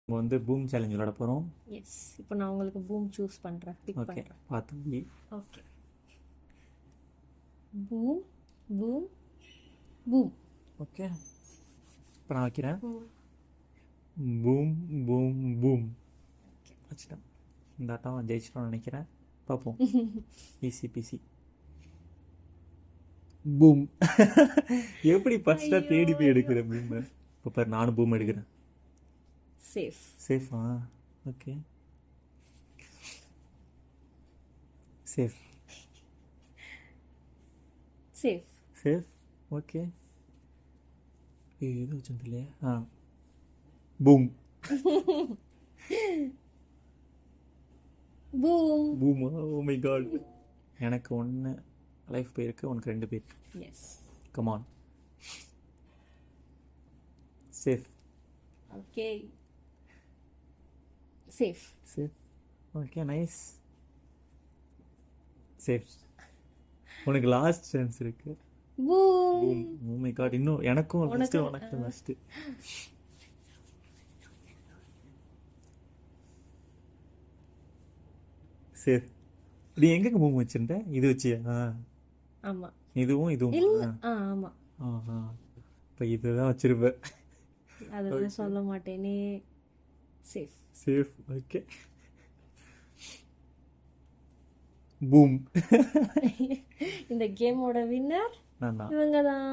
நம்ம வந்து boom challenge விளையாட போகிறோம். எஸ், இப்போ நான் உங்களுக்கு பூம் சூஸ் பண்ணுறேன், பிக் ஓகே, பண்ணுறேன். பார்த்து. Okay, boom boom boom. Okay, இப்போ நான் வைக்கிறேன். பூம் பூம் பூம் வச்சுட்டேன். இந்த ஆட்டம் ஜெயிச்சிட்டோம்னு நினைக்கிறேன். பார்ப்போம். Easy peasy. பூம். எப்படி ஃபர்ஸ்ட்டாக தேடி போய் எடுக்கிறேன் பூம். இப்போ பாரு, நானும் பூம் எடுக்கிறேன். சேஃப். சேஃபா? Okay, safe safe safe. Okay, எது வச்சுட்டு இல்லையா? Boom boom. பூமா? Oh my god. எனக்கு 1 லைஃப் போயிருக்கு, உனக்கு 2 போயிருக்கு. Yes. Come on. Safe. Okay, safe. Safe. Okay, nice. Safe. உனக்கு லாஸ்ட் சான்ஸ் இருக்கு. Boom. Boom. Oh my god. இன்னும் எனக்கும் உனக்கு உனக்கு லாஸ்ட். சேஃப். நீ எங்க பூம் வச்சிருந்த? இது வச்சியா? ஆமா. இதுவும் இதுவும். இல்ல, ஆமா. ஆஹா, இப்போ இதுதான் வச்சிருப்பேன். அதெல்லாம் சொல்ல மாட்டேனே. சேஃப். சேஃப். Okay, boom. இந்த கேமோட வின்னர் நான் இவங்க தான்.